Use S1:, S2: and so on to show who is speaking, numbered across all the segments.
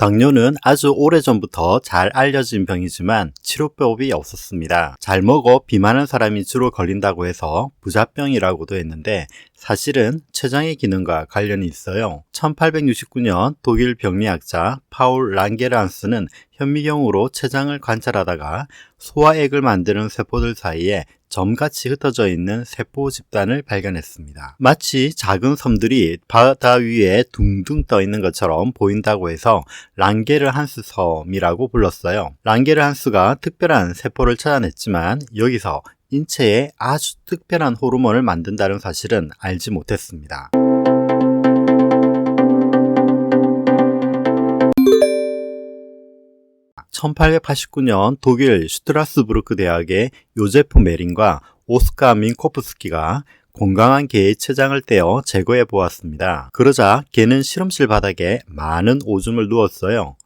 S1: 당뇨는 아주 오래전부터 잘 알려진 병이지만 치료법이 없었습니다. 잘 먹어 비만한 사람이 주로 걸린다고 해서 부자병이라고도 했는데 사실은 췌장의 기능과 관련이 있어요. 1869년 독일 병리학자 파울 랑게란스는 현미경으로 췌장을 관찰하다가 소화액을 만드는 세포들 사이에 점같이 흩어져 있는 세포 집단을 발견했습니다. 마치 작은 섬들이 바다 위에 둥둥 떠 있는 것처럼 보인다고 해서 랑게르한스 섬이라고 불렀어요. 랑게르한스가 특별한 세포를 찾아냈지만 여기서 인체에 아주 특별한 호르몬을 만든다는 사실은 알지 못했습니다. 1889년 독일 슈트라스부르크 대학의 요제프 메린과 오스카 민코프스키가 건강한 개의 췌장을 떼어 제거해 보았습니다. 그러자 개는 실험실 바닥에 많은 오줌을 누웠어요.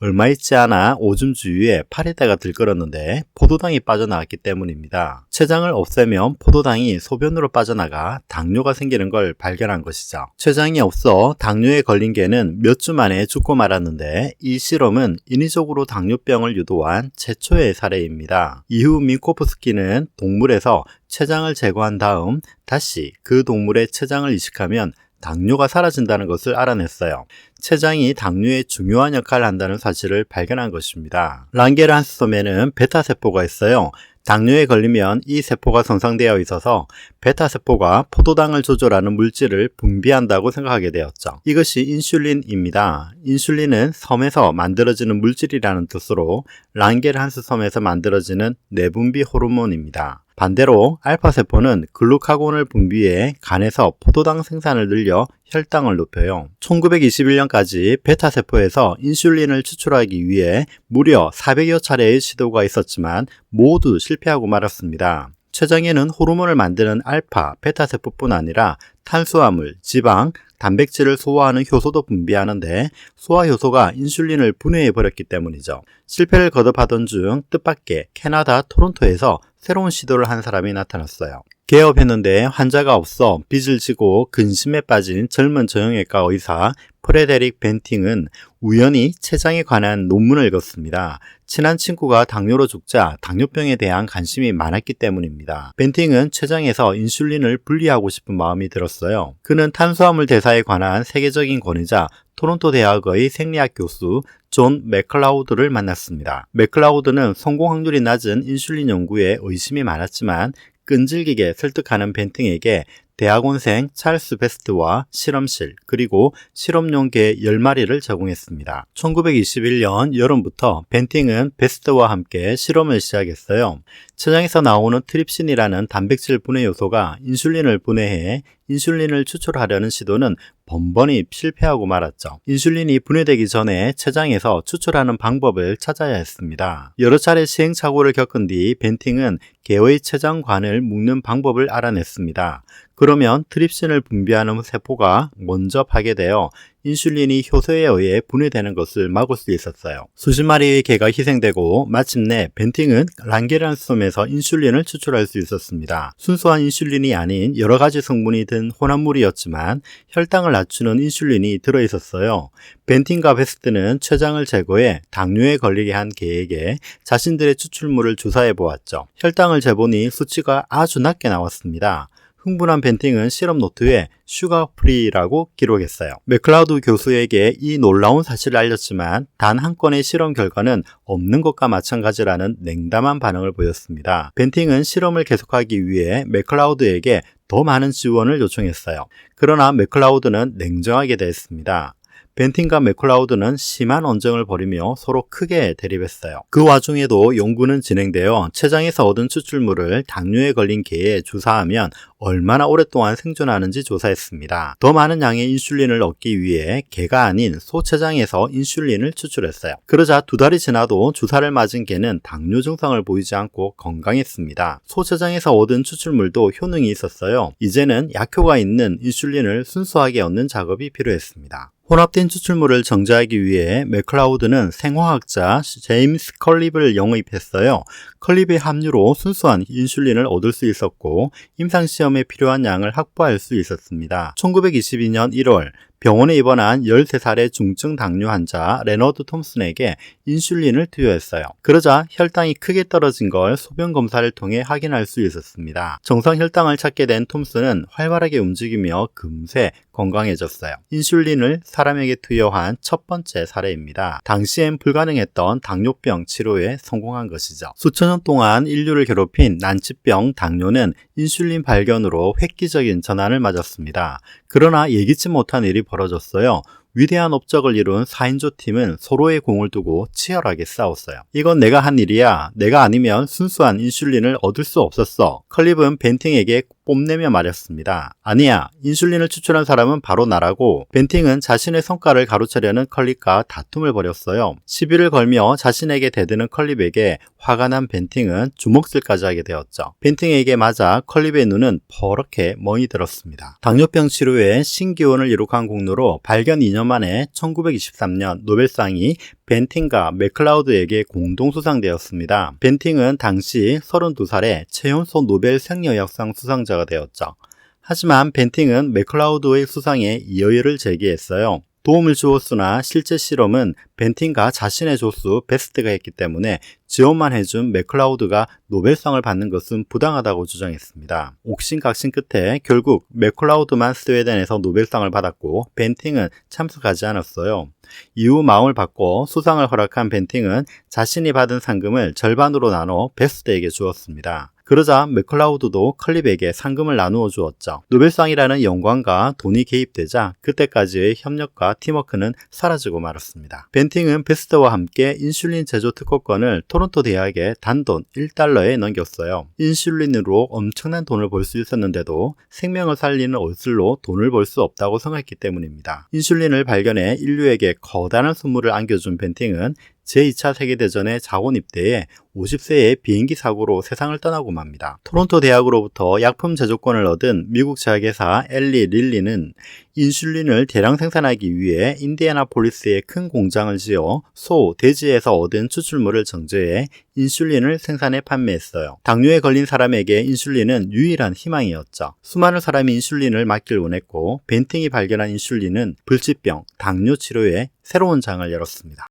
S1: 얼마 있지 않아 오줌 주위에 파리떼가 들끓었는데 포도당이 빠져나왔기 때문입니다. 췌장을 없애면 포도당이 소변으로 빠져나가 당뇨가 생기는 걸 발견한 것이죠. 췌장이 없어 당뇨에 걸린 개는 몇 주 만에 죽고 말았는데 이 실험은 인위적으로 당뇨병을 유도한 최초의 사례입니다. 이후 민코프스키는 동물에서 췌장을 제거한 다음 다시 그 동물의 췌장을 이식하면 당뇨가 사라진다는 것을 알아냈어요. 췌장이 당뇨에 중요한 역할을 한다는 사실을 발견한 것입니다. 랑게르한스 섬에는 베타세포가 있어요. 당뇨에 걸리면 이 세포가 손상되어 있어서 베타세포가 포도당을 조절하는 물질을 분비한다고 생각하게 되었죠. 이것이 인슐린입니다. 인슐린은 섬에서 만들어지는 물질이라는 뜻으로 랑게르한스 섬에서 만들어지는 내분비 호르몬입니다. 반대로 알파세포는 글루카곤을 분비해 간에서 포도당 생산을 늘려 혈당을 높여요. 1921년까지 베타세포에서 인슐린을 추출하기 위해 무려 400여 차례의 시도가 있었지만 모두 실패하고 말았습니다. 췌장에는 호르몬을 만드는 알파, 베타세포뿐 아니라 탄수화물, 지방, 단백질을 소화하는 효소도 분비하는데 소화효소가 인슐린을 분해해버렸기 때문이죠. 실패를 거듭하던 중 뜻밖의 캐나다 토론토에서 새로운 시도를 한 사람이 나타났어요. 개업했는데 환자가 없어 빚을 지고 근심에 빠진 젊은 정형외과 의사 프레데릭 벤팅은 우연히 췌장에 관한 논문을 읽었습니다. 친한 친구가 당뇨로 죽자 당뇨병에 대한 관심이 많았기 때문입니다. 벤팅은 췌장에서 인슐린을 분리하고 싶은 마음이 들었어요. 그는 탄수화물 대사에 관한 세계적인 권위자 토론토 대학의 생리학 교수 존 맥클라우드를 만났습니다. 맥클라우드는 성공 확률이 낮은 인슐린 연구에 의심이 많았지만 끈질기게 설득하는 벤팅에게 대학원생 찰스 베스트와 실험실 그리고 실험용 개 10마리를 제공했습니다. 1921년 여름부터 벤팅은 베스트와 함께 실험을 시작했어요. 췌장에서 나오는 트립신이라는 단백질 분해 요소가 인슐린을 분해해 인슐린을 추출하려는 시도는 번번이 실패하고 말았죠. 인슐린이 분해되기 전에 췌장에서 추출하는 방법을 찾아야 했습니다. 여러 차례 시행착오를 겪은 뒤 벤팅은 개의 췌장관을 묶는 방법을 알아냈습니다. 그러면 트립신을 분비하는 세포가 먼저 파괴되어 인슐린이 효소에 의해 분해되는 것을 막을 수 있었어요. 수십 마리의 개가 희생되고 마침내 벤팅은 랑게르한스 섬에서 인슐린을 추출할 수 있었습니다. 순수한 인슐린이 아닌 여러 가지 성분이 든 혼합물이었지만 혈당을 낮추는 인슐린이 들어있었어요. 벤팅과 베스트는 췌장을 제거해 당뇨에 걸리게 한 개에게 자신들의 추출물을 주사해 보았죠. 혈당을 재보니 수치가 아주 낮게 나왔습니다. 흥분한 벤팅은 실험 노트에 슈가 프리라고 기록했어요. 맥클라우드 교수에게 이 놀라운 사실을 알렸지만 단 한 건의 실험 결과는 없는 것과 마찬가지라는 냉담한 반응을 보였습니다. 벤팅은 실험을 계속하기 위해 맥클라우드에게 더 많은 지원을 요청했어요. 그러나 맥클라우드는 냉정하게 대했습니다. 벤팅과 맥클라우드는 심한 언쟁을 벌이며 서로 크게 대립했어요. 그 와중에도 연구는 진행되어 췌장에서 얻은 추출물을 당뇨에 걸린 개에 주사하면 얼마나 오랫동안 생존하는지 조사했습니다. 더 많은 양의 인슐린을 얻기 위해 개가 아닌 소췌장에서 인슐린을 추출했어요. 그러자 2달이 지나도 주사를 맞은 개는 당뇨 증상을 보이지 않고 건강했습니다. 소췌장에서 얻은 추출물도 효능이 있었어요. 이제는 약효가 있는 인슐린을 순수하게 얻는 작업이 필요했습니다. 혼합된 추출물을 정제하기 위해 맥클라우드는 생화학자 제임스 컬립을 영입했어요. 컬립의 합류로 순수한 인슐린을 얻을 수 있었고 임상시험에 필요한 양을 확보할 수 있었습니다. 1922년 1월 병원에 입원한 13살의 중증 당뇨 환자 레너드 톰슨에게 인슐린을 투여했어요. 그러자 혈당이 크게 떨어진 걸 소변 검사를 통해 확인할 수 있었습니다. 정상 혈당을 찾게 된 톰슨은 활발하게 움직이며 금세 건강해졌어요. 인슐린을 사람에게 투여한 첫 번째 사례입니다. 당시엔 불가능했던 당뇨병 치료에 성공한 것이죠. 수천 년 동안 인류를 괴롭힌 난치병 당뇨는 인슐린 발견으로 획기적인 전환을 맞았습니다. 그러나 예기치 못한 일이 벌어졌어요. 위대한 업적을 이룬 4인조 팀은 서로의 공을 두고 치열하게 싸웠어요. 이건 내가 한 일이야. 내가 아니면 순수한 인슐린을 얻을 수 없었어. 컬립은 벤팅에게 뽐내며 말했습니다. 아니야. 인슐린을 추출한 사람은 바로 나라고. 벤팅은 자신의 성과를 가로채려는 컬립과 다툼을 벌였어요. 시비를 걸며 자신에게 대드는 컬립에게 화가 난 벤팅은 주먹질까지 하게 되었죠. 벤팅에게 맞아 컬립의 눈은 퍼렇게 멍이 들었습니다. 당뇨병 치료에 신기원을 이룩한 공로로 발견 2년 만에 1923년 노벨상이 벤팅과 맥클라우드에게 공동 수상되었습니다. 벤팅은 당시 32살에 최연소 노벨 생리의학상 수상자가 되었죠. 하지만 벤팅은 맥클라우드의 수상에 이의를 제기했어요. 도움을 주었으나 실제 실험은 벤팅과 자신의 조수 베스트가 했기 때문에 지원만 해준 맥클라우드가 노벨상을 받는 것은 부당하다고 주장했습니다. 옥신각신 끝에 결국 맥클라우드만 스웨덴에서 노벨상을 받았고 벤팅은 참석하지 않았어요. 이후 마음을 바꿔 수상을 허락한 벤팅은 자신이 받은 상금을 절반으로 나눠 베스트에게 주었습니다. 그러자 맥클라우드도 컬립에게 상금을 나누어 주었죠. 노벨상이라는 영광과 돈이 개입되자 그때까지의 협력과 팀워크는 사라지고 말았습니다. 벤팅은 베스트와 함께 인슐린 제조 특허권을 토론토 대학에 단돈 $1에 넘겼어요. 인슐린으로 엄청난 돈을 벌 수 있었는데도 생명을 살리는 옷을로 돈을 벌 수 없다고 생각했기 때문입니다. 인슐린을 발견해 인류에게 거대한 선물을 안겨준 벤팅은 제2차 세계대전에 자원 입대해 50세에 비행기 사고로 세상을 떠나고 맙니다. 토론토 대학으로부터 약품 제조권을 얻은 미국 제약회사 엘리 릴리는 인슐린을 대량 생산하기 위해 인디애나폴리스에 큰 공장을 지어 소, 돼지에서 얻은 추출물을 정제해 인슐린을 생산해 판매했어요. 당뇨에 걸린 사람에게 인슐린은 유일한 희망이었죠. 수많은 사람이 인슐린을 맞길 원했고 벤팅이 발견한 인슐린은 불치병, 당뇨 치료에 새로운 장을 열었습니다.